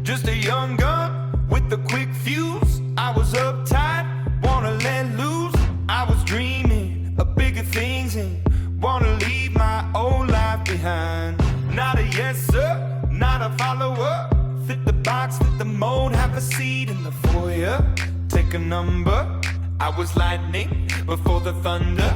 Just a young gun with a quick fuse. I was uptight, wanna let loose. I was dreaming of bigger things and wanna leave my old life behind. Not a yes sir, not a follower. Fit the box, fit the mold, have a seat in the foyer. Take a number. I was lightning before the thunder.